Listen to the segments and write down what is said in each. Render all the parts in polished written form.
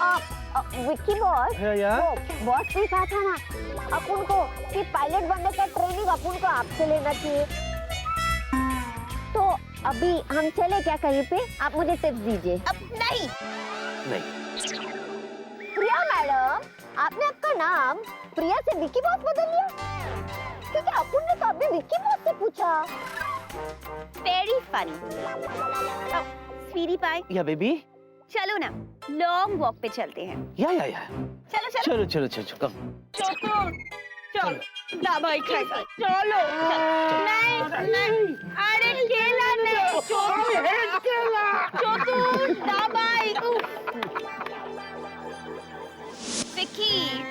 Vicky boss, या वो boss ने कहा था ना अपन को कि पायलट बनने का ट्रेनिंग अपन को आपसे लेना चाहिए। तो अभी हम चले क्या कहीं पे? आप मुझे टिप्स दीजिए। अब नहीं। प्रिया मैडम, आपने आपका नाम प्रिया से विक्की बॉस बदल लिया? क्योंकि अपन ने तो अभी विक्की बॉस से पूछा। Very funny. स्वीटी पाई, या बेबी, चलो ना लॉन्ग वॉक पे चलते हैं। या चलो चलो चलो चलो चलो कम। चलो दवाई खाएगा, चलो। नहीं नहीं, अरे केला नहीं, छोटू दवाई। विक्की,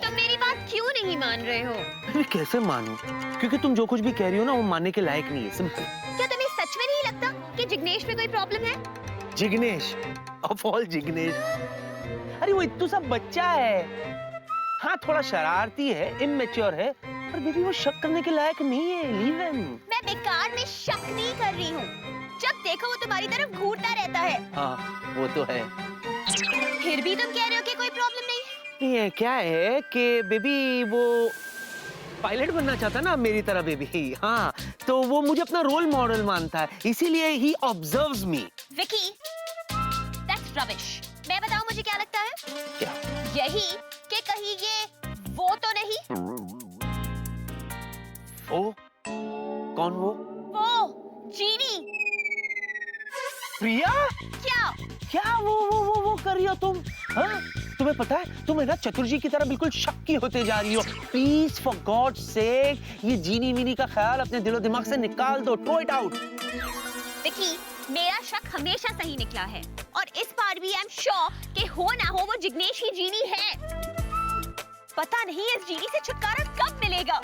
तुम मेरी बात क्यों नहीं मान रहे हो? मैं कैसे मानूं? क्योंकि तुम जो कुछ भी कह रही हो ना वो मानने के लायक नहीं है, सिंपल। क्या तुम्हें सच में नहीं लगता कि जिग्नेश में कोई प्रॉब्लम है? Jignesh, of all Jignesh. अरे वो इतना सा बच्चा है, हाँ थोड़ा शरारती है, इमैच्योर है, पर बेबी वो शक करने के लायक नहीं है। Leave him. मैं बेकार में शक नहीं कर रही हूँ। जब देखो वो तुम्हारी तरफ घूरता रहता है। हाँ वो तो है। फिर भी तुम कह रहे हो कि कोई प्रॉब्लम नहीं? ये क्या है कि बेबी वो पायलट बनना चाहता ना मेरी तरह बेबी, हाँ तो वो मुझे अपना रोल मॉडल मानता है, इसीलिए he observes me. Vicky, that's rubbish. मैं बताऊं मुझे क्या लगता है? क्या? यही कि कहीं ये वो तो नहीं? वो? कौन वो? वो जीनी। प्रिया? क्या? क्या वो कर रही हो तुम? हाँ? तुम्हें पता है तुम है ना चतुर्जी की तरह बिल्कुल शक्की होते जा रही हो। प्लीज फॉर गॉड सेक ये जीनी मीनी का ख्याल अपने दिलो दिमाग से निकाल दो, थ्रो इट आउट। विकी, मेरा शक हमेशा सही निकला है और इस बार भी आई एम श्योर कि हो ना हो वो जिग्नेश ही जीनी है। पता नहीं इस जीनी से छुटकारा कब मिलेगा।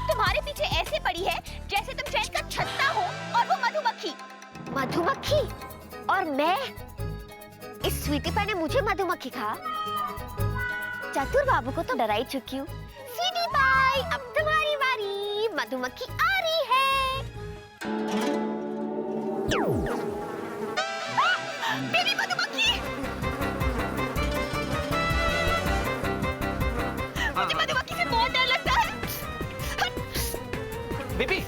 तुम्हारे पीछे ऐसे पड़ी है जैसे तुम चैन का छत्ता हो और वो मधुमक्खी। मधुमक्खी? और मैं? इस स्वीटी पाई ने मुझे मधुमक्खी कहा? चतुर बाबू को तो डरा ही चुकी हूँ। स्वीटी पाई, अब तुम्हारी बारी, मधुमक्खी आ रही है। मेरी मधुमक्खी! मुझे मधुमक्खी से बहुत डर लगता है। बेबी,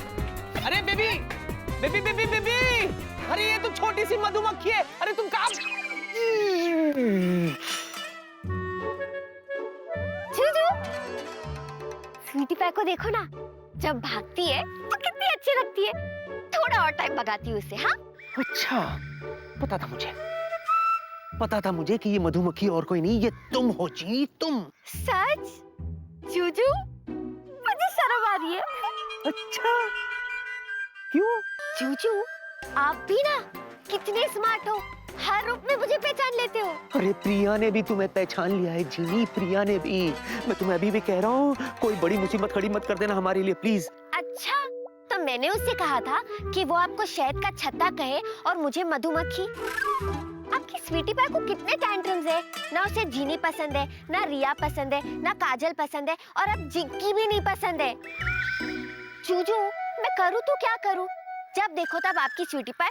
अरे बेबी, बेबी बेबी बेबी, अरे ये तो छोटी सी मधुमक्खी है, अरे तुम कहाँ? जूजू, स्वीटी पाई को देखो ना, जब भागती है तो कितनी अच्छी लगती है। थोड़ा और टाइम भगाती हूँ उसे। हाँ अच्छा, पता था मुझे कि ये मधुमक्खी और कोई नहीं, ये तुम हो जी, तुम। सच? जूजू, मुझे शर्म आ रही है। अच्छा, क्यों? जूजू, आप भी ना कितने स्मार्ट हो, हर रूप में मुझे पहचान लेते हो। अरे प्रिया ने भी तुम्हें पहचान लिया है जीनी, प्रिया ने भी। मैं तुम्हें अभी भी कह रहा हूँ कोई बड़ी मुसीबत खड़ी मत कर देना हमारे लिए प्लीज। अच्छा, तो मैंने उससे कहा था कि वो आपको शहद का छत्ता कहे और मुझे मधुमक्खी। आपकी स्वीटी पाई को कितने टैंट्रम्स है, ना उसे जीनी पसंद है, ना रिया पसंद है, ना काजल पसंद है, और अब जिग्गी भी नहीं पसंद है। जूजू, मैं करूँ तो क्या करूँ? जब देखो तब आपकी स्वीटी पाई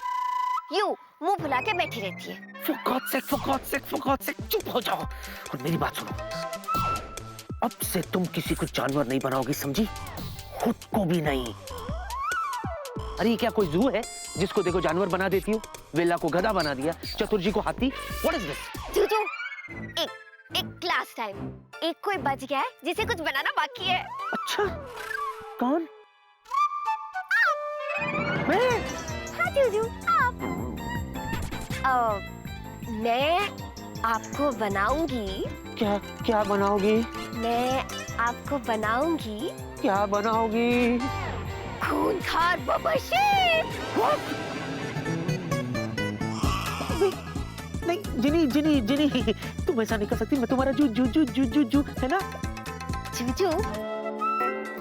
यूं मुंह फुला के बैठी रहती है। For God's sake, चुप हो जाओ और मेरी बात सुनो। अब से तुम किसी को जानवर नहीं बनाओगी, समझी? खुद को भी नहीं। अरे क्या कोई जू है जिसको देखो जानवर बना देती हो? वेला को गधा बना दिया, चतुर्जी को हाथी। What is this? जूजू, एक क्लास टाइम, एक कोई बच गया है जिसे कुछ बनाना बाकी है। अच्छा, कौन? मैं? हाँ जूजू, आप। मैं आपको बनाऊंगी। क्या बनाओगी? मैं आपको बनाऊंगी क्या बनाओगी? खूंखार बबशे। नहीं जिनी तुम ऐसा नहीं कर सकती। मैं तुम्हारा जू है ना? जूजू,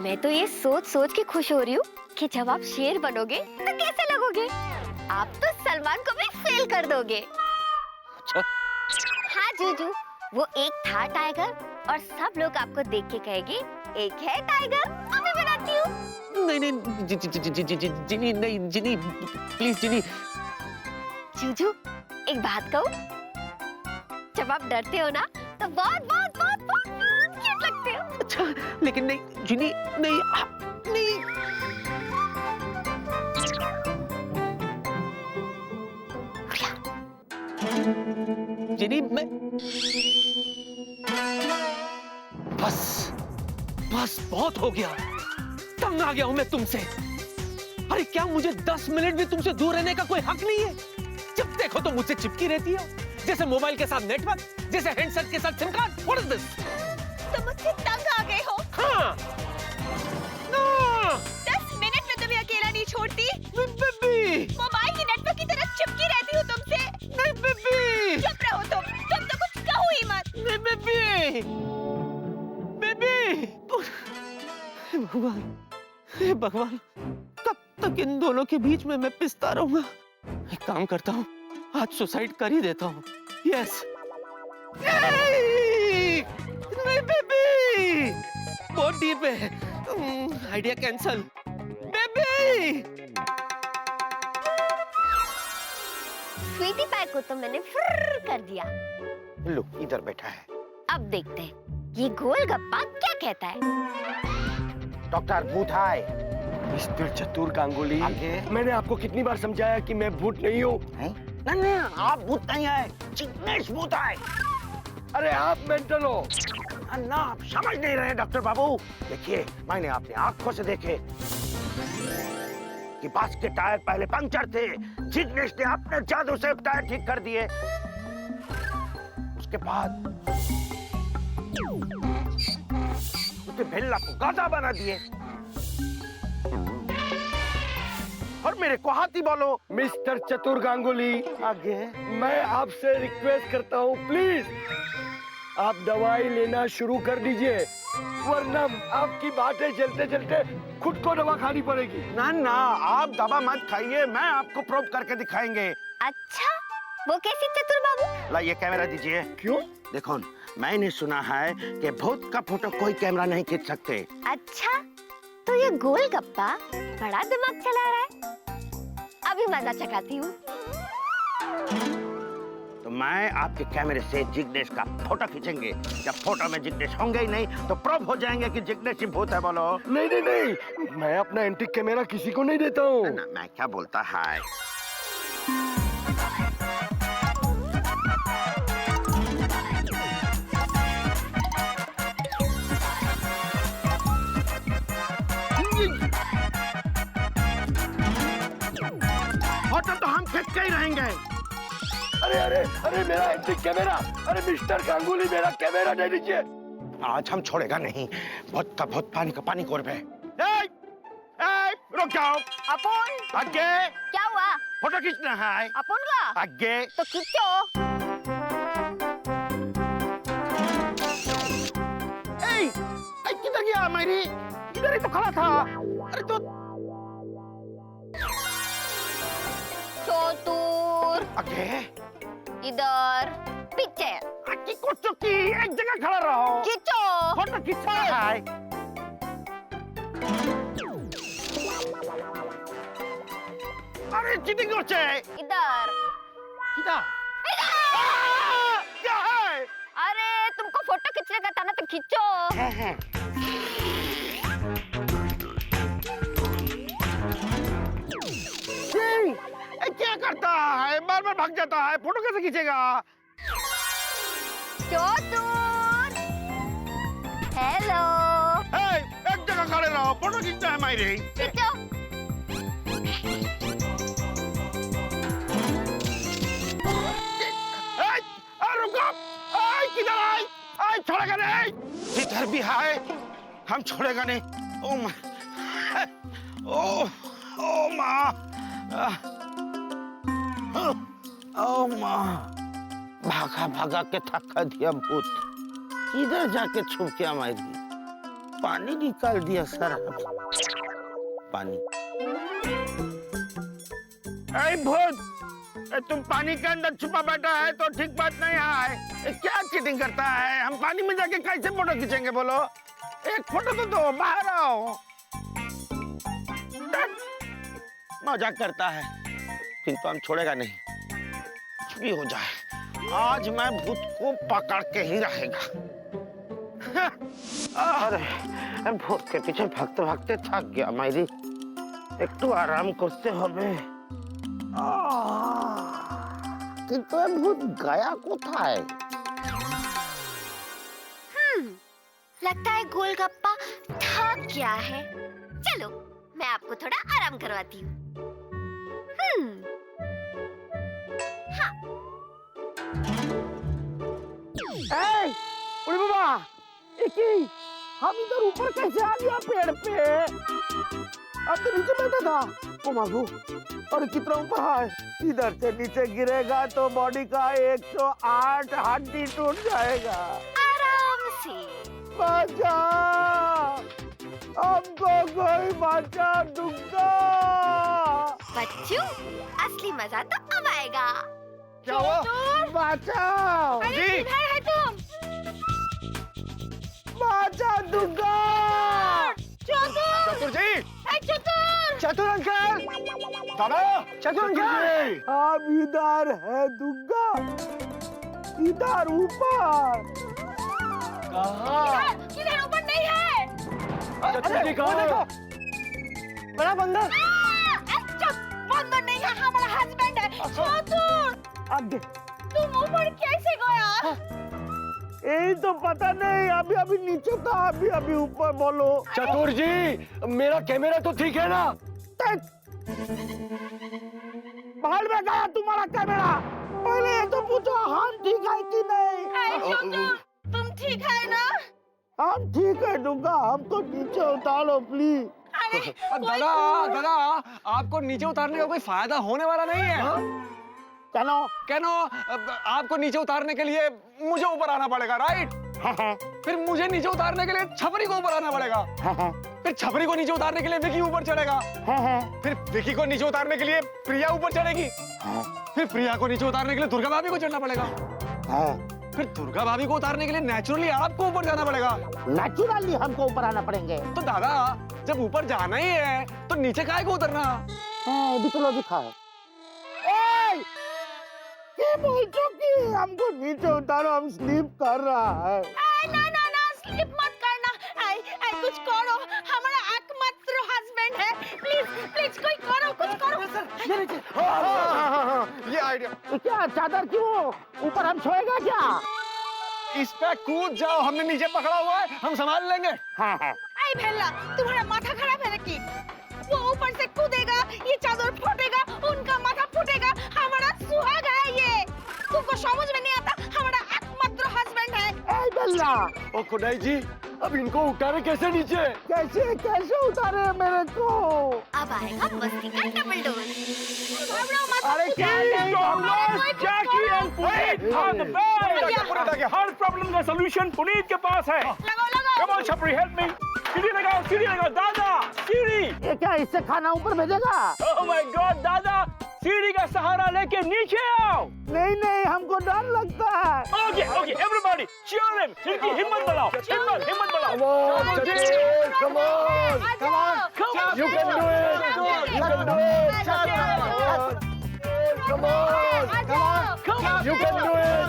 मैं तो ये सोच के खुश हो रही हूँ कि जब आप शेर बनोगे तो कैसे लगोगे? आप तो सलमान को भी फेल कर दोगे। अच्छा। हाँ जूजू, वो एक था टाइगर और सब लोग आपको देख के कहेंगे एक है टाइगर, मैं बनाती हूँ। नहीं जिनी, नहीं जिनी, प्लीज जिनी। जूजू, एक बात कहूँ? जब आप डरते हो ना तो बहुत बहुत बहुत बहुत क्यूट लगते हो। अच्छा लेकिन नहीं जिनी, नहीं नहीं। जिनी मैं बस बस बहुत हो गया, तंग आ गया हूं मैं तुमसे। अरे क्या मुझे 10 मिनट भी तुमसे दूर रहने का कोई हक नहीं है? जब देखो तो मुझसे चिपकी रहती हो, जैसे मोबाइल के साथ नेटवर्क, जैसे हैंडसेट के साथ SIM card. What is this? तुम मुझसे तंग आ गए हो। हाँ। No! 10 मिनट में तुम्हें अकेला नहीं छोड़ती। बेबी। मोबाइल के नेटवर्क की तरह चिपकी रहती हूँ तुमसे। नहीं बेबी। चुप रहो तुम तो कुछ कहो ही मत। नहीं बेबी। बेबी। हे भगवान, हे भगवान, कब तक इन दोनों के बीच में मैं पिसता रहूंगा? एक काम करता हूँ, आज सुसाइड कर ही देता हूँ। यस। नहीं बेबी, बहुत डीप है। Idea cancel. बेबी। स्वीटी पाई को तो मैंने फ्रर कर दिया। लो इधर बैठा है। अब देखते हैं ये गोलगप्पा क्या कहता है। डॉक्टर भूताई। मिस्टर चतुर गांगुली, आगे? मैंने आपको कितनी बार समझाया कि मैं भूत नहीं हूँ। नहीं आप भूत नहीं है, जिग्नेश भूत है। अरे आप मेंटल हो। ना आप समझ नहीं रहे डॉक्टर बाबू। देखिए मैंने अपनी आंखों से देखे कि बस के टायर पहले पंक्चर थे, जिग्नेश ने अपने जादू से टायर ठीक कर दिए। उसके बाद उसके भेल्ला को गाधा बना दिए और मेरे को हाथी बोलो। मिस्टर चतुर गांगुली, आगे मैं आपसे रिक्वेस्ट करता हूँ, प्लीज आप दवाई लेना शुरू कर दीजिए, वरना आपकी बातें चलते चलते खुद को दवा खानी पड़ेगी। ना आप दवा मत खाइए, मैं आपको प्रूव करके दिखाएंगे। अच्छा वो कैसी चतुर बाबू? ला ये कैमरा दीजिए। क्यों? देखो मैंने सुना है कि भूत का फोटो कोई कैमरा नहीं खींच सकते। अच्छा तो ये गोलगप्पा बड़ा दिमाग चला रहा है। अभी मजा चखाती हूँ। तो मैं आपके कैमरे से जिग्नेश का फोटो खींचेंगे। जब फोटो में जिग्नेश होंगे ही नहीं तो प्रूव हो जाएंगे कि जिग्नेश ही भूत है। बोलो। नहीं, मैं अपना एंटीक कैमरा किसी को नहीं देता हूँ। ना मैं क्या बोलता है। फोटो तो हम खींच के ही रहेंगे। अरे मेरा एंटीक कैमरा। अरे मिस्टर गांगुली, मेरा कैमरा दे दीजिए। आज हम छोड़ेगा नहीं। भूत का भूत, पानी का पानी कोर पे। रुक जाओ। अपन आगे क्या हुआ? फोटो खींचना है। अपन का आगे तो खींचो। किधर गया मेरी? इधर ही तो खड़ा था। अरे तो चतुर आगे इधर पीछे आगे को चुकी एक जगह खड़ा रहो। खींचो। फोटो खींचना है। अरे चीटिंग करছে। इधर इधर क्या है? अरे तुमको फोटो खींचने का था ना तो खींचो। क्या करता है? बार बार भाग जाता है, फोटो कैसे खींचेगा? चतुर हेलो एक जगह खड़े रहो, फोटो खींचना है मेरी। खींचो। रुको, किधर आए? छोड़ेगा नहीं। इधर भी है, हम छोड़ेगा नहीं। ओ माँ, ओ माँ, ओ माँ, भागा के थका दिया भूत। इधर जाके छुप के मारी, पानी निकाल दिया सर। पानी। भूत, तुम पानी के अंदर छुपा बैठा है तो ठीक बात नहीं है। क्या चीटिंग करता है? हम पानी में जाके कैसे फोटो खींचेंगे? बोलो, एक फोटो तो दो, बाहर आओ। मजाक करता है, किंतु हम छोड़ेगा नहीं। कुछ भी हो जाए आज मैं भूत को पकड़ के ही रहेगा। अरे भूत के पीछे भागते भागते थक गया मेरी, एक तो आराम करते हमें। किंतु भूत गया कोথায়? लगता है गोलगप्पा थक गया है। चलो मैं आपको थोड़ा आराम करवाती हूँ। हाँ। उड़े बाबा, हम इधर ऊपर कैसे आ गया पेड़ पे? अब तो नीचे बैठा था। ओ मागो, और कितना ऊपर है? इधर से नीचे गिरेगा तो बॉडी का 108 हड्डी टूट जाएगा। आराम से। बचा, हमको कोई बचा दूंगा। बच्चों, असली मजा तो अब आएगा। क्या हुआ? बचाओ। अरे किधर है तुम? बचा दूंगा। चतुर जी। चतुर चतुर अंकल। दादा। चतुर अंकल। अब इधर है दूंगा। इधर ऊपर। कहाँ? किधर ऊपर नहीं है। चतुर जी कहाँ? बड़ा बंदर। बंदर नहीं है, हमारा हस्बैंड है। चतुर, आगे। तुम ऊपर कैसे गया? यही तो पता नहीं, अभी अभी नीचे था, अभी अभी ऊपर। बोलो। चतुर जी, मेरा कैमरा तो ठीक है ना? बाहर में गया तुम्हारा कैमरा। पहले ये तो पूछो हम ठीक है कि नहीं। चतुर, तुम ठीक है ना? हम ठीक है दूंगा, हमको नीचे उतारो प्लीज। दादा दादा, आपको नीचे उतारने का कोई फायदा होने वाला नहीं है। चलो आपको नीचे उतारने के लिए मुझे ऊपर आना पड़ेगा, राइट? फिर मुझे नीचे उतारने के लिए छपरी को ऊपर आना पड़ेगा। फिर छपरी को नीचे उतारने के लिए विकी ऊपर चढ़ेगा। फिर विकी को नीचे उतारने के लिए प्रिया ऊपर चढ़ेगी। फिर प्रिया को नीचे उतारने के लिए दुर्गा भाभी को चढ़ना पड़ेगा। फिर दुर्गा भाभी को उतारने के लिए नेचुरली आपको ऊपर जाना पड़ेगा। नेचुरली हमको ऊपर आना पड़ेंगे। तो दादा, जब ऊपर जाना ही है तो नीचे काहे को उतरना? भी तो लॉजिक है। क्या बोलते कि हमको नीचे उतारो, हम स्लीप कर रहा है। ना स्लिप मत करना। कुछ करो, हमारा एकमात्र हस्बैंड है। प्लीज कोई करो, कुछ करो। ये आइडिया। क्या चादर क्यों ऊपर, हम सोएगा क्या? इस पे कूद जाओ, हमने नीचे पकड़ा हुआ है, हम संभाल लेंगे। आई भेल्ला, तुम्हारा माथा खराब है कि? वो ऊपर से कूदेगा, ये चादर फूटेगा, उनका माथा फूटेगा। हमारा सुहाग है ये। तुमको समझ में नहीं आता? हमारा एकमात्र हस्बैंड है। ए बल्ला, ओ खुदाई जी, अब इनको उतारे कैसे नीचे? कैसे उतारे मेरे को? अब आएगा मस्ती का डबल डोज। अरे क्या हर प्रॉब्लम का सॉल्यूशन पुनीत के पास है। लगाओ Come on, छपरी, help me. सीढ़ी लगाओ, दादा, सीढ़ी। ये क्या इससे खाना ऊपर भेजेगा? Oh my God, दादा, सीढ़ी का सहारा लेके नीचे आओ। नहीं, हमको डर लगता है। Okay, everybody, cheer him. इनकी हिम्मत बढ़ाओ, हिम्मत बढ़ाओ। Come on, Chatu, come on. You can do it. You can do it. Come on. You can do it.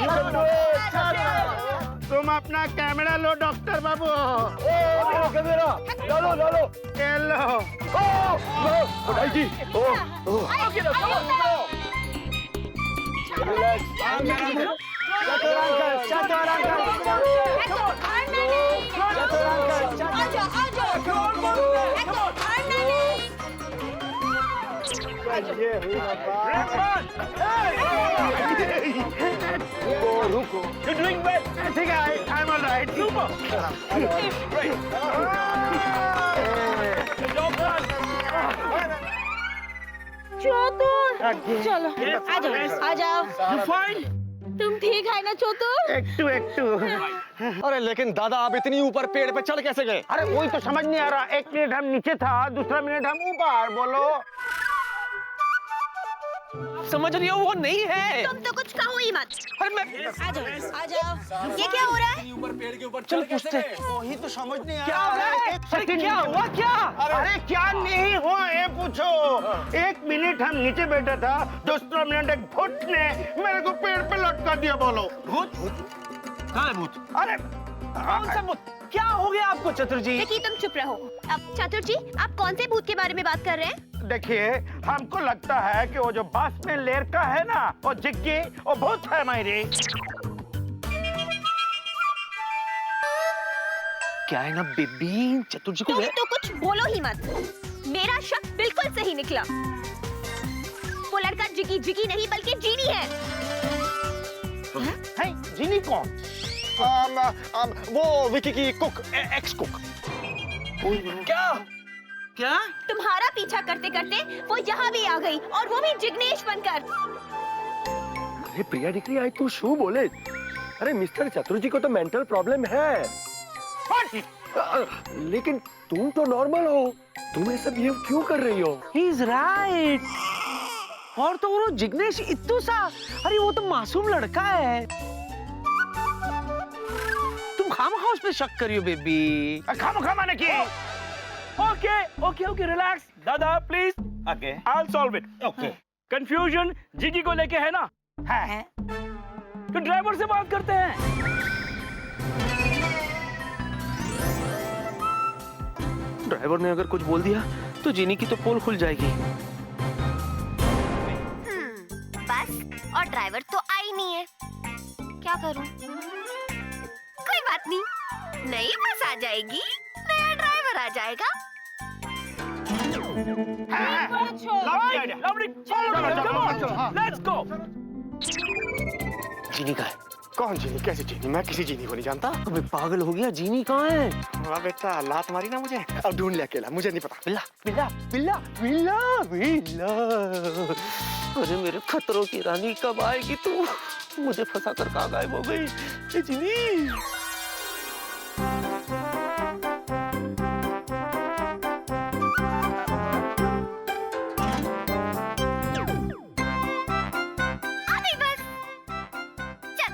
You can do it. तुम अपना कैमरा लो डॉक्टर बाबू। मेरा कैमरा डालो। ये लो। खुदाई जी, रुको। You're doing well. ठीक है, I'm all right. Super. Great. Good job, son. चलो, आ जाओ। You fine? तुम ठीक है ना चतुर? एक टू। अरे लेकिन दादा, आप इतनी ऊपर पेड़ पे चढ़ कैसे गए? अरे वही तो समझ नहीं आ रहा। 1 मिनट हम नीचे था, दूसरा मिनट हम ऊपर। बोलो। समझ रही हो, वो नहीं है। तुम तो कुछ कहो ही मत। अरे आ जाओ। ये क्या हो रहा है? ऊपर पेड़ के ऊपर चल पूछते हैं। वही तो समझ नहीं आ क्या रहा हो रहा है? अरे क्या हुआ क्या? अरे क्या नहीं हुआ ये पूछो। 1 मिनट हम नीचे बैठा था, दूसरा मिनट एक भूत ने मेरे को पेड़ पे लटका दिया। बोलो भूत? कहाँ है भूत? अरे कौन सा भूत? क्या हो गया आपको चतुर जी? देखिए तुम चुप रहो। अब चतुर जी, आप कौन से भूत के बारे में बात कर रहे हैं? देखिए, हमको लगता है कि वो जो बास में लेर का है ना, वो जिग्गी, वो भूत है मेरी। क्या है ना बेबी, चतुर जी को तुम तो कुछ बोलो ही मत। मेरा शक बिल्कुल सही निकला। वो लड़का जिगी जिगी नहीं बल्कि जीनी है। है जीनी कौन? वो विकी की कुक, एक्स कुक। क्या? क्या? तुम्हारा पीछा करते करते वो यहाँ भी आ गई, और वो भी जिग्नेश बनकर। अरे प्रिया डिग्री आई तू शू बोले। अरे मिस्टर चतुर जी को तो मेंटल प्रॉब्लम है। लेकिन तुम तो नॉर्मल हो, तुम ऐसा बिहेव क्यों कर रही हो? He is right. और तो वो जिग्नेश इत्तू सा, अरे वो तो मासूम लड़का है। तुम खामखा उस पे शक करियो बेबी। खाम माने की। ओके रिलैक्स दादा please. Okay I will solve it. Okay confusion Jiggy को लेके है ना, है। तो ड्राइवर से बात करते हैं। ड्राइवर ने अगर कुछ बोल दिया तो जीनी की तो पोल खुल जाएगी। बस, और ड्राइवर तो आई नहीं है। क्या करूं? कोई बात नहीं, नई बस आ जाएगी, नया ड्राइवर आ जाएगा। लवली चलो, लेट्स गो। जीनी का है? कौन जीनी? कैसे जीनी? मैं किसी जीनी को नहीं जानता। अबे पागल हो गया, जीनी कहाँ है? वाह बेटा, लात मारी ना मुझे। अब ढूंढ ले अकेला, मुझे नहीं पता। बिल्ला बिल्ला बिल्ला बिल्ला बिल्ला। अरे मेरे खतरों की रानी कब आएगी तू? मुझे फंसा कर कहाँ गायब हो गई? ए जीनी। अभी बस। चल,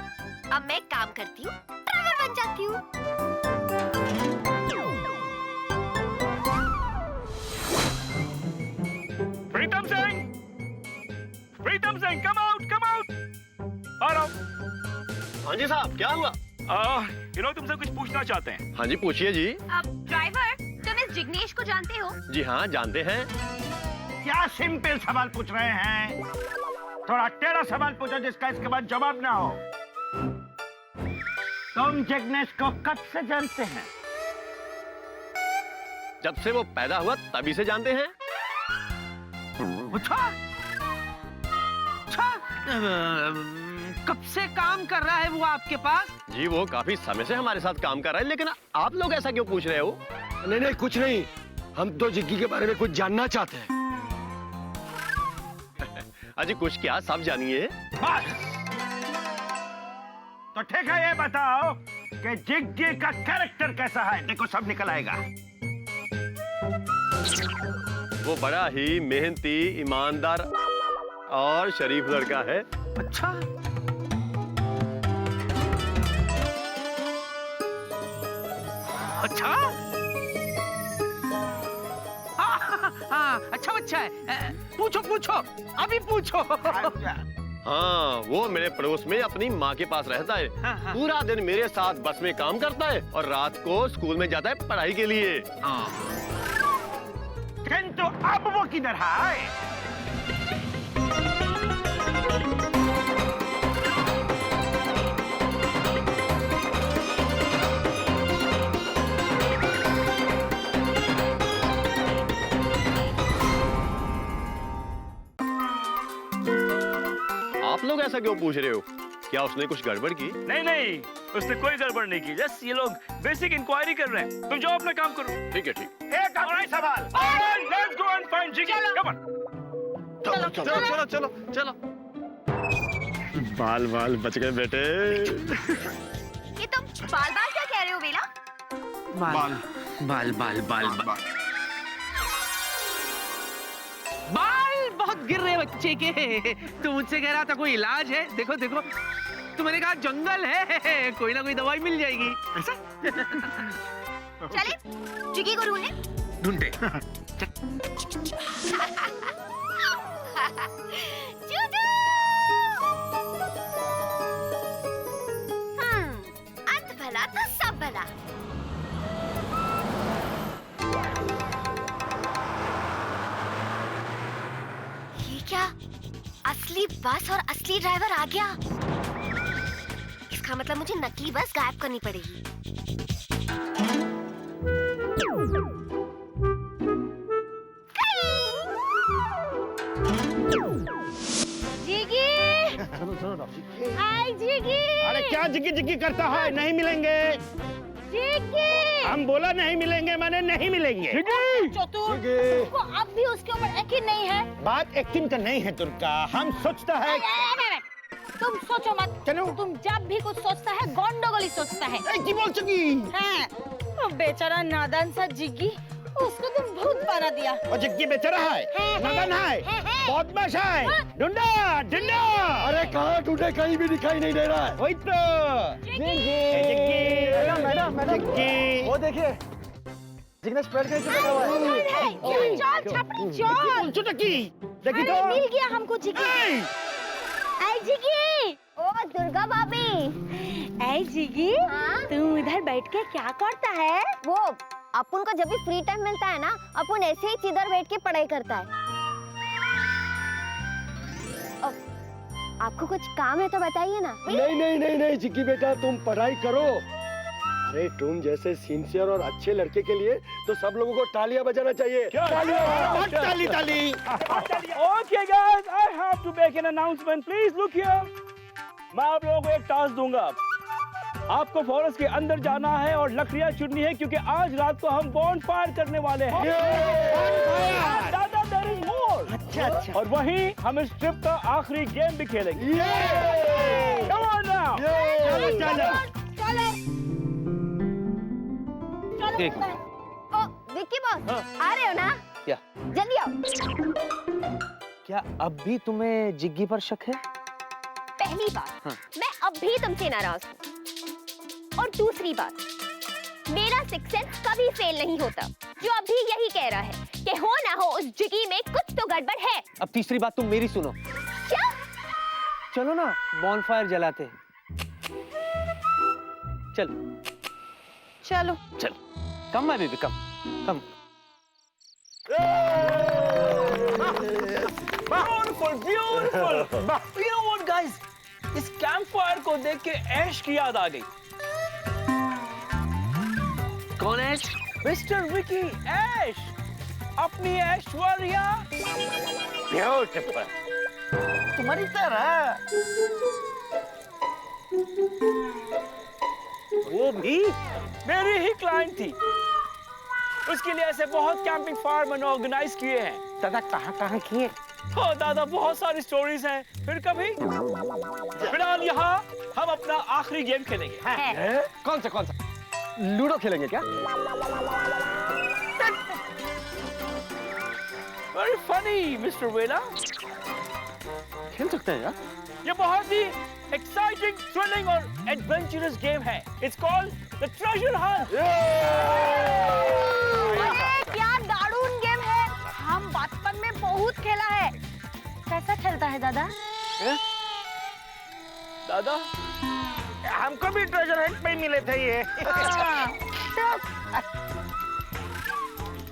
अब मैं एक काम करती हूँ, ड्राइवर बन जाती हूँ। प्रीतम सिंह कम आउट आ रहा हूँ। हाँ जी साहब, क्या हुआ? तुमसे कुछ पूछना चाहते हैं। हाँ जी पूछिए जी। अब ड्राइवर, तुम इस जिग्नेश को जानते हो? जी हाँ जानते हैं। क्या सिंपल सवाल पूछ रहे हैं? थोड़ा टेढ़ा सवाल पूछो जिसका इसके बाद जवाब ना हो। तुम जिग्नेश को कब से जानते हैं? जब से वो पैदा हुआ तभी से जानते हैं। अच्छा, कब से काम कर रहा है वो आपके पास? जी वो काफी समय से हमारे साथ काम कर रहा है, लेकिन आप लोग ऐसा क्यों पूछ रहे हो? नहीं नहीं कुछ नहीं, हम तो जिग्गी के बारे में कुछ जानना चाहते हैं। अजी कुछ क्या, सब जानिए। बस। तो ठीक है, ये बताओ कि जिग्गी का कैरेक्टर कैसा है? देखो सब निकल आएगा। वो बड़ा ही मेहनती, ईमानदार और शरीफ लड़का है। अच्छा, अच्छा, हाँ, अच्छा बच्चा है। पूछो पूछो, अभी पूछो। हाँ वो मेरे पड़ोस में अपनी माँ के पास रहता है। हाँ। पूरा दिन मेरे साथ बस में काम करता है और रात को स्कूल में जाता है पढ़ाई के लिए। किंतु अब वो किधर है? आप लोग ऐसा क्यों पूछ रहे हो? क्या उसने कुछ गड़बड़ की? नहीं, उसने कोई गड़बड़ नहीं की। जस्ट ये लोग बेसिक इंक्वायरी कर रहे हैं। तुम जाओ अपना काम करो। ठीक है ठीक। एक आखिरी सवाल। Let's go and find Jiggy. Come on. चलो चलो चलो चलो चलो। बाल बाल बच गए बेटे। ये तुम बाल बाल क्या कह रहे हो बेला? बाल बाल बाल बाल बाल बाल बहुत गिर रहे बच्चे के। तू मुझसे कह रहा था कोई इलाज है? देखो देखो। तो मैंने कहा जंगल है, कोई ना कोई दवाई मिल जाएगी। ऐसा चले जिगी को ढूंढे। ढूंढे। अंत भला तो सब भला। ये क्या? असली बस और असली ड्राइवर आ गया। इसका मतलब मुझे नकली बस गायब करनी पड़ेगी। हाय जिगी। अरे क्या जिगी जिगी करता है? नहीं मिलेंगे। जिगी। हम बोला नहीं मिलेंगे, मैंने नहीं मिलेंगे। चतुर, तुमको अब भी उसके ऊपर यकीन नहीं है? बात यकीन का नहीं है दुर्गा, हम सोचता है। तुम सोचो मत। क्यों? तुम जब भी कुछ सोचता है गोंडोगोली सोचता है। की बोल चुकी हाँ, वो बेचारा नादान सा जिग्गी, उसको तुम भूत बना दिया। और जिग्गी बेचारा है, नादान है, बदमाश है, ढूंढा ढूंढा। अरे कहाँ ढूंढे, कहीं भी दिखाई नहीं दे रहा है। वही तो जिग्गी। वो देखिए, जिग्नेश पेड़ के नीचे बैठा हुआ है। चल छपरी चल। चुटकी देखी अरे तो। मिल गया हमको जिग्गी। ऐ जिग्गी। ओ दुर्गा भाभी। ऐ जिग्गी, तुम इधर बैठ के क्या करता है? वो अपन को जब भी फ्री टाइम मिलता है ना, अपन ऐसे ही इधर बैठ के पढ़ाई करता है। आपको कुछ काम है तो बताइए ना। नहीं नहीं नहीं नहीं जिग्गी बेटा, तुम पढ़ाई करो। अरे तुम जैसे सिंसियर और अच्छे लड़के के लिए तो सब लोगों को तालियां बजाना चाहिए। ताली ताली। Okay guys, I have to make an announcement. Please look here. मैं आप लोगों को एक टास्क दूंगा। आपको फॉरेस्ट के अंदर जाना है और लकड़ियां चुननी है, क्योंकि आज रात को हम बॉन्ड फायर करने वाले हैं। दादा, there is more. अच्छा। और वहीं हम इस ट्रिप का आखिरी गेम भी खेलेंगे। Come on now. चलो। ओ विक्की बॉस, आ रहे हो ना? क्या? जल्दी आओ। क्या अब भी तुम्हें जिग्गी पर शक है? पहली बात, मैं अब भी तुमसे नाराज हूँ। और दूसरी बात, मेरा सिक्स सेंस कभी फेल नहीं होता, जो अभी यही कह रहा है कि हो ना हो उस जिगी में कुछ तो गड़बड़ है। अब तीसरी बात तुम मेरी सुनो। क्या? चलो ना बॉनफायर जलाते हैं। चल चलो। चल, come my baby, come come. Beautiful, beautiful. You know what, guys? इस कैंप फायर को देख के ऐश की याद आ गई। कौन ऐश? मिस्टर विकी ऐश, अपनी ऐश्वर्या। ब्यूटीफुल। तुम्हारी तरह। वो भी मेरी ही क्लाइंट थी। उसके लिए ऐसे बहुत कैंपिंग फायर मैंने ऑर्गेनाइज किए हैं। दादा कहाँ किए? हाँ दादा, बहुत सारी स्टोरीज हैं, फिर कभी। फिलहाल यहाँ हम अपना आखिरी गेम खेलेंगे। कौन सा? लूडो खेलेंगे क्या? वेरी फनी मिस्टर वेला। खेल सकते हैं यार। ये बहुत ही एक्साइटिंग, थ्रिलिंग और एडवेंचरस गेम है। It's called the treasure Hunt. क्या दारुण गेम है, हम बचपन में बहुत खेला है। कैसा खेलता है दादा? दादा, हमको भी ट्रेजर हंट पे मिले थे ये।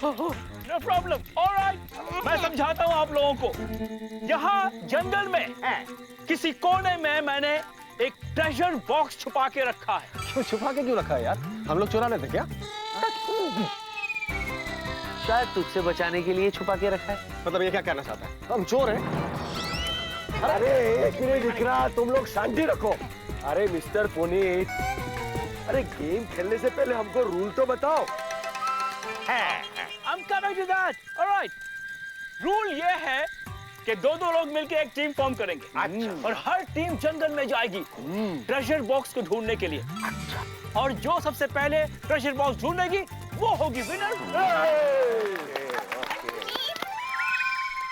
No problem, alright. मैं समझाता हूँ आप लोगों को। यहाँ जंगल में किसी कोने में मैंने एक ट्रेजर बॉक्स छुपा के रखा है। क्यों छुपा के क्यों रखा है यार? हम लोग चुरा लेते क्या? शायद तुझसे बचाने के लिए छुपा के रखा है। मतलब ये क्या कहना चाहता है? हम चोर हैं? अरे एक नहीं दिख रहा, तुम लोग शांति रखो। अरे मिस्टर पुनीत, अरे गेम खेलने से पहले हमको रूल तो बताओ। I'm coming to that. All right. Rule ये है कि दो लोग मिलकर एक टीम फॉर्म करेंगे। और हर टीम जंगल में जाएगी ट्रेजर बॉक्स को ढूंढने के लिए। और जो सबसे पहले ट्रेजर बॉक्स ढूंढेगी वो होगी विनर।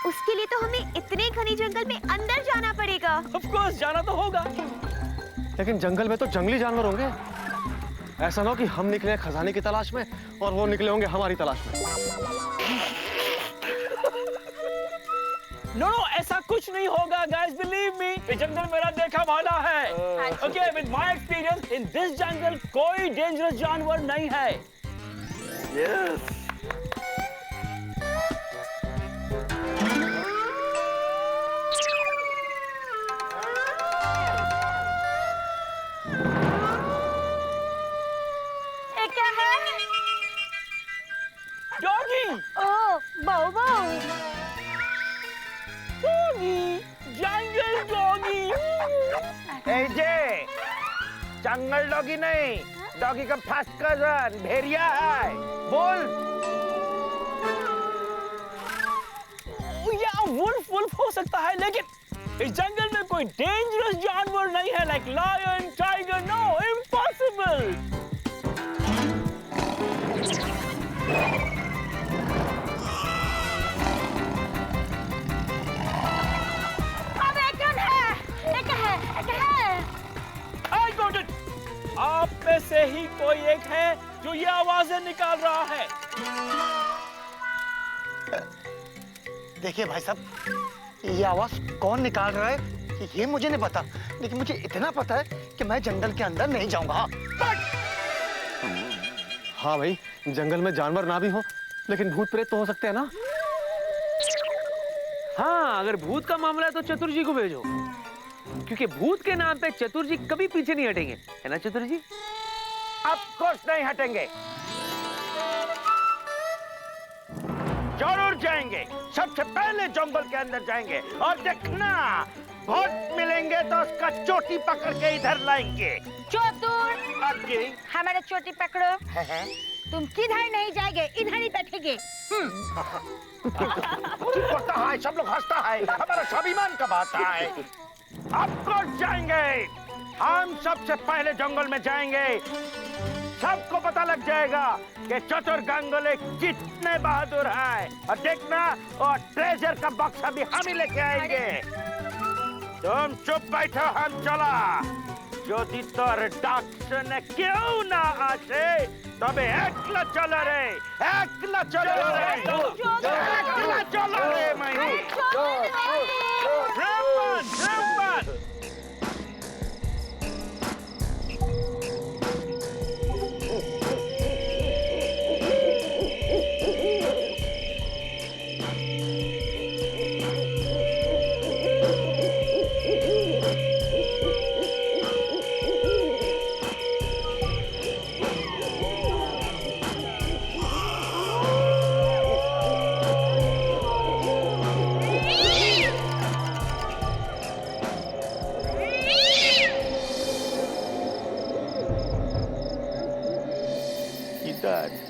उसके लिए तो हमें इतने घने जंगल में अंदर जाना पड़ेगा। ऑफ कोर्स जाना तो होगा। लेकिन जंगल में तो जंगली जानवर होंगे। ऐसा ना हो कि हम निकले खजाने की तलाश में और वो निकले होंगे हमारी तलाश में। नो ऐसा कुछ नहीं होगा गाइस, बिलीव मी। ये जंगल मेरा देखा वाला है। Okay, with my experience in this jungle कोई डेंजरस जानवर नहीं है। यस क्या है? डॉगी, ओ बाऊ बाऊ। डॉगी, जंगल डॉगी। ए जे जंगल डॉगी नहीं, डॉगी का फर्स्ट कजन भेड़िया है। बोल। या वुल्फ हो सकता है, लेकिन इस जंगल में कोई डेंजरस जानवर नहीं है, like lion, tiger. No, impossible. अब एक है। I got it! आप में से ही कोई एक है जो ये आवाजें निकाल रहा है। देखिए भाई साहब, ये आवाज कौन निकाल रहा है ये मुझे नहीं पता, लेकिन मुझे इतना पता है कि मैं जंगल के अंदर नहीं जाऊंगा। हाँ भाई, जंगल में जानवर ना भी हो लेकिन भूत प्रेत तो हो सकते हैं ना। हाँ, अगर भूत का मामला है तो चतुर जी को भेजो, क्योंकि भूत के नाम पे चतुर जी कभी पीछे नहीं हटेंगे, है ना चतुर जी? ऑफ कोर्स नहीं हटेंगे, जरूर जाएंगे। सबसे पहले जंगल के अंदर जाएंगे और देखना, भूत मिलेंगे तो उसका चोटी पकड़ के इधर लाएंगे। चतुर, आगे हमारा चोटी पकड़ो। तुम किधर नहीं जाएंगे, इधर ही बैठेंगे। ठीक करता है, सब लोग हंसता है, हमारा स्वाभिमान का बात है। आपको जाएंगे, हम सबसे पहले जंगल में जाएंगे। सबको पता लग जाएगा कि चतुर गंगोले कितने बहादुर हैं। और देखना, और ट्रेजर का बक्सा भी हम ही लेके आएंगे। तुम चुप बैठो, हम चला। যদি তোর ডাক শুনে কেউ না আসে তবে একলা চলো রে, একলা চলো রে, একলা চলো রে মাইরি। রামবান, রামবান।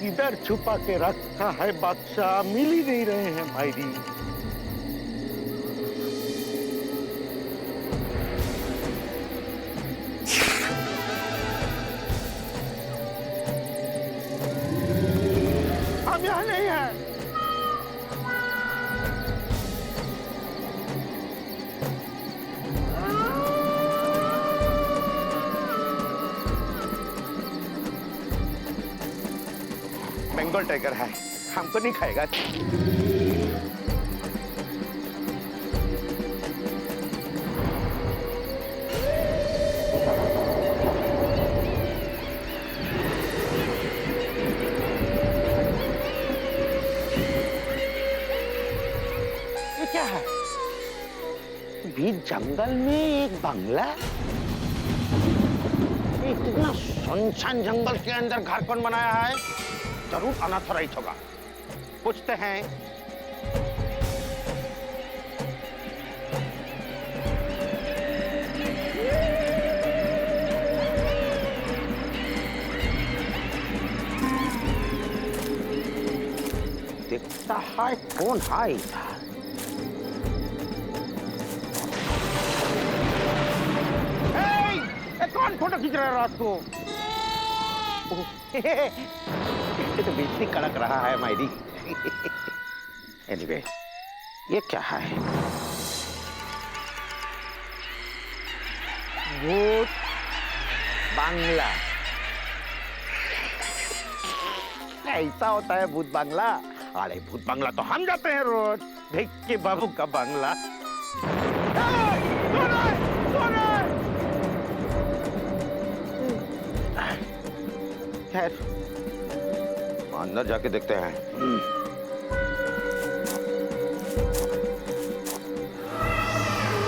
इधर छुपा के रखा है बादशाह, मिल ही नहीं रहे हैं भाईजी। हम यहाँ नहीं हैं। बंगाल टाइगर है, हमको नहीं खाएगा। ये क्या है? बीच जंगल में एक बंगला? इतना सुनसान जंगल के अंदर घर कौन बनाया है? जरूर अनाथोराइट होगा। पूछते हैं। देखता है कौन है इधर। कौन फोटो खींच रहा है रात को? ये तो बिजली कड़क रहा है मायरी। एनीवे, ये क्या है? भूत बांग्ला। ऐसा होता है भूत बांग्ला। अरे भूत बांग्ला तो हम जाते हैं रोज। भिक्की बाबू का बांग्ला। खैर अंदर जाके देखते हैं।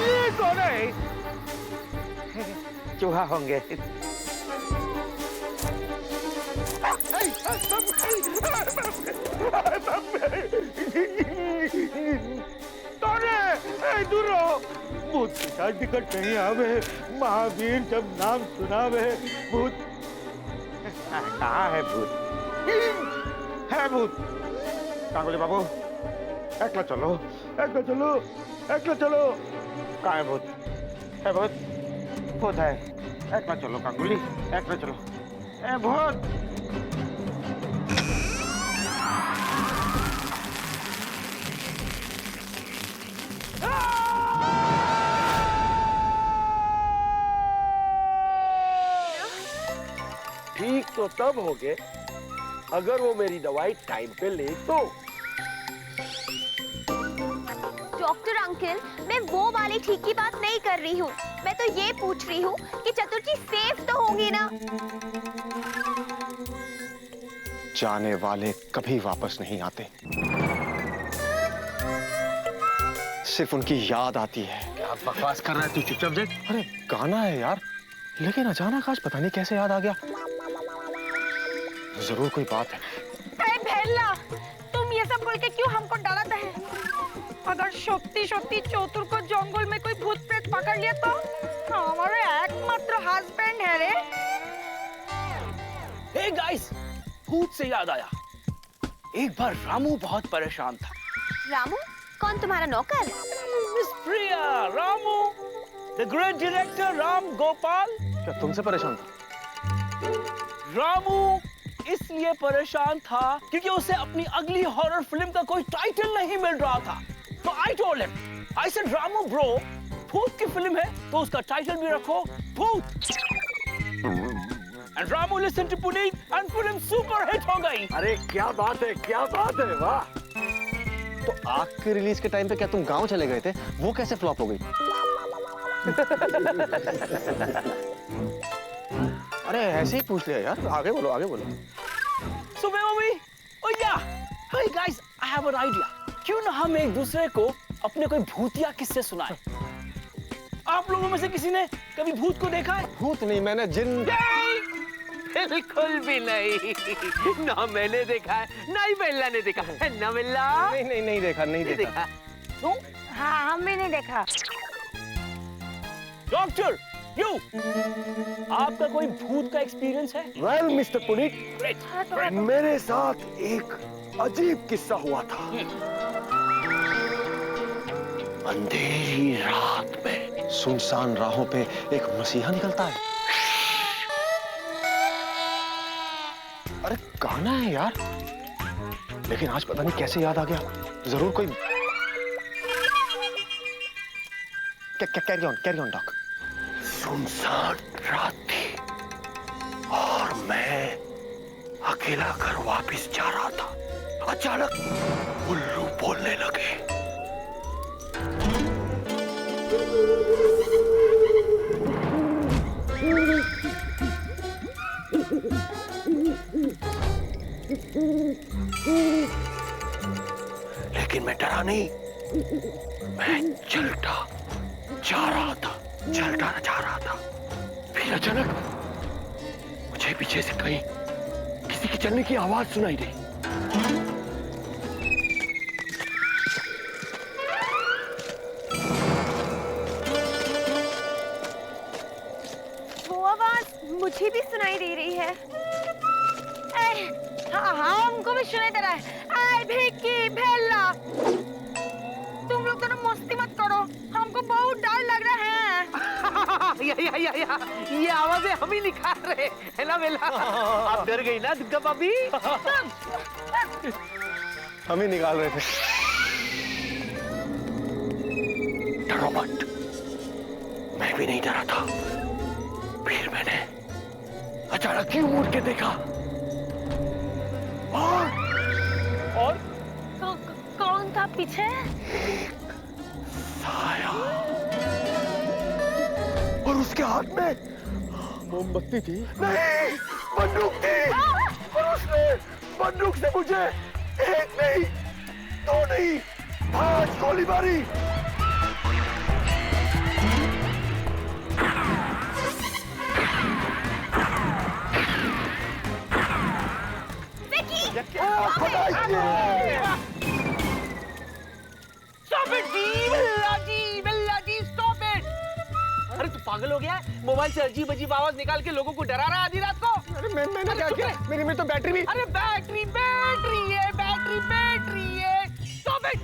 ये कौन है? चूहा होंगे। दूर रहो। भूत पिशाच टिकट नहीं आवे। महावीर जब नाम सुनावे भूत। कहाँ है भूत? है भूत। कांगुली बाबू एकला चलो, एकला चलो, एकला चलो। कहाँ है भूत? है भूत? भूत है। एकला चलो कांगुली, एकला चलो। ए भूत। ठीक तो तब हो गए अगर वो मेरी दवाई टाइम पे ले तो। डॉक्टर अंकल, मैं वो वाली ठीक की बात नहीं कर रही हूँ। मैं तो ये पूछ रही हूँ कि चतुर्थी सेफ तो होंगी ना? जाने वाले कभी वापस नहीं आते, सिर्फ उनकी याद आती है। क्या बकवास कर रहा है तू? चुपचाप देख। अरे गाना है यार, लेकिन अचानक आज पता नहीं कैसे याद आ गया। जरूर कोई बात है। भेल्ला, तुम ये सब बोल के क्यों हमको डराते हैं? अगर शक्ति चौतुर को जंगल में कोई भूत प्रेत पकड़ लिया तो हमारे एकमात्र हस्बैंड है रे। हे गाइस, भूत से याद आया, एक बार रामू बहुत परेशान था। रामू? कौन तुम्हारा नौकर? Miss Priya, Ramu, the great director Ram Gopal. क्या तुमसे परेशान था? रामू इसलिए परेशान था क्योंकि उसे अपनी अगली हॉरर फिल्म का कोई टाइटल नहीं मिल रहा था। तो I told him, I said Ramu bro, भूत की फिल्म है तो उसका टाइटल भी रखो भूत। And Ramu listen to Puneet and film super hit हो गई। अरे क्या बात है, क्या बात है, वाह। तो आग के रिलीज के टाइम पे क्या तुम गांव चले गए थे? वो कैसे फ्लॉप हो गई? अरे ऐसे ही पूछ लिया यार, आगे बोलो, आगे बोलो। So where were we? Oh yeah! Hey guys, I have an idea. क्यों ना हम एक दूसरे को अपने कोई भूतिया किस्से सुनाएं? आप लोगों में से किसी ने कभी भूत को देखा है? भूत नहीं, मैंने जिन। बिल्कुल भी नहीं। ना मैंने देखा है, ना ही बेल्ला ने देखा है। ना बेल्ला? नहीं देखा, नहीं देखा। तुम? हाँ, हम भी नहीं देखा। डॉक्टर, यू, आपका कोई भूत का एक्सपीरियंस है? Well mister Puneet, great. मेरे साथ एक अजीब किस्सा हुआ था। अंधेरी रात में सुनसान राहों पे एक मसीहा निकलता है। अरे गाना है यार, लेकिन आज पता नहीं कैसे याद आ गया। जरूर कोई। Carry on doc. सुनसान रात थी और मैं अकेला घर वापस जा रहा था। अचानक उल्लू बोलने लगे। लेकिन मैं डरा नहीं, मैं चलता जा रहा था, चलता जा रहा था। फिर अचानक मुझे पीछे से कहीं किसी के चलने की आवाज सुनाई दी। वो आवाज मुझे भी सुनाई दे रही है। हाँ, हमको भी सुनाई दे रहा है। आए भिक्की, भेल्ला, तुम लोग तो मस्ती मत करो, हमको बहुत डर लग रहा है। ये आवाजें हम ही निकाल रहे है ना बेला? आप डर गई ना दुर्गा भाभी? हम ही निकाल रहे थे। डरो मत, मैं भी नहीं डरा था। फिर मैंने अचानक क्यों मुड़ के देखा? और कौन था पीछे? साया। और उसके हाथ में मोमबत्ती थी। नहीं, बंदूक थी। और उसने बंदूक से मुझे एक नहीं, दो नहीं, 5 गोली मारी। अरे तू पागल हो गया है? मोबाइल से अजीब अजीब आवाज निकाल के लोगों को डरा रहा है आधी रात को। अरे मैंने क्या किया? मेरी में तो बैटरी भी। अरे बैटरी है। Stop it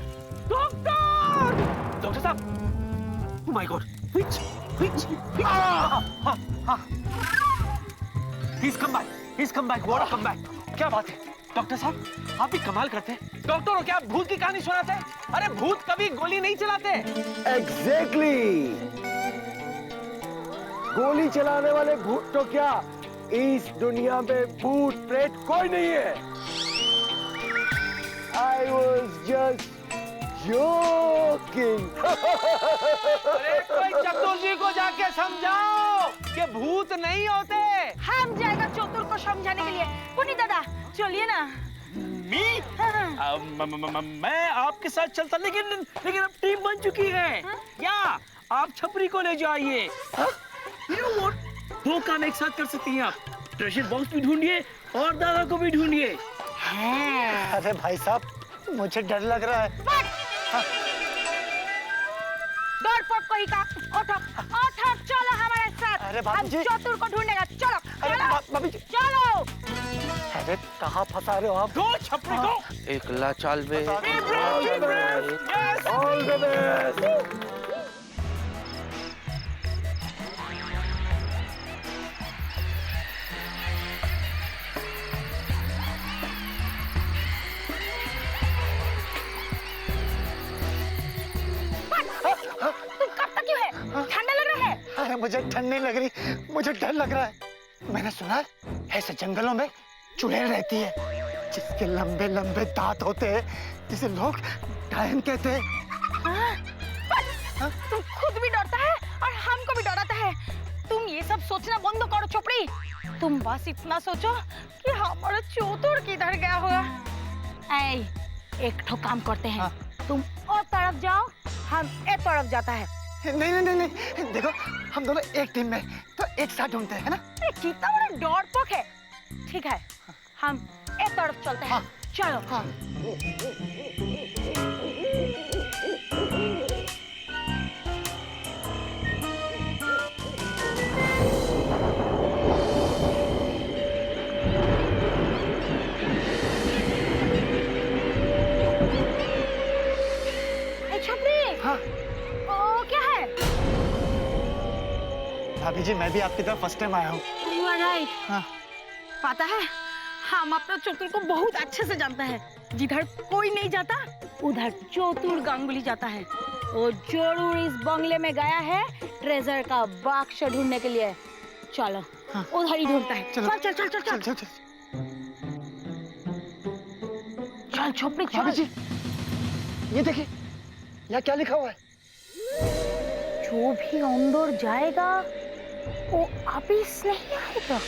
doctor. डॉक्टर साहब। Oh my God. Which He's come back. What a comeback. क्या बात है डॉक्टर साहब, आप भी कमाल करते हैं। डॉक्टर हो क्या आप भूत की कहानी सुनाते हैं? अरे भूत कभी गोली नहीं चलाते। एग्जैक्टली। गोली चलाने वाले भूत तो क्या, इस दुनिया में भूत प्रेत कोई नहीं है। I was just joking. अरे कोई चतुर्जी को जाके समझाओ कि भूत नहीं होते। हम जाएगा चतुर को समझाने के लिए। पुनी दादा चलिए ना। मैं आपके साथ चलता, लेकिन अब टीम बन चुकी है। या आप छपरी को ले जाइए। दो काम एक साथ कर सकती हैं आप। ट्रेजर बॉक्स भी ढूंढिए और दादा को भी ढूंढिए। अरे भाई साहब, मुझे डर लग रहा है। डरपोक को ही का उठो चलो हमारे साथ। अरे भाभी जी। हम चतुर को ढूंढेगा। चलो अरे भाभी जी। चलो। अरे कहाँ फंसा रहे हो आप? दो छपरी को। एकला चाल में All the best. तुम कब तक क्यों है? ठंडा लग रहा है? अरे मुझे ठंड नहीं लग रही, मुझे डर लग रहा है। मैंने सुना है ऐसे जंगलों में चुड़ैल रहती है जिसके लंबे लंबे दांत होते हैं, जिसे लोग डायन कहते हैं। तुम खुद भी डरता है और हमको भी डराता है। तुम ये सब सोचना बंद करो चोपड़ी। तुम बस इतना सोचो कि हमारा चतुर किधर गया होगा। एक ठो काम करते हैं। तुम और तरफ जाओ, हम एक तरफ जाता है। नहीं, देखो हम दोनों एक टीम में, तो एक साथ ढूंढते हैं, है ना? कितना बड़ा डरपोक है। ठीक है, हम एक तरफ चलते हैं। चलो। क्या है? भाभी जी, मैं भी आपकी तरफ फर्स्ट टाइम आया हूँ। You are right. हाँ। पता है, हम अपने चतुर को बहुत अच्छे से जानते हैं। जिधर कोई नहीं जाता, उधर चतुर गांगुली जाता है। वो जरूर इस बंगले में गया है ट्रेजर का बक्सा ढूंढने के लिए। चलो, हाँ। उधर ही ढूंढता है। चलो। चल। चल छोपड़ी चल। भाभी जी, ये देखिए, यहाँ क्या लिखा हुआ है? जो भी अंदर जाएगा वो वापिस नहीं आएगा।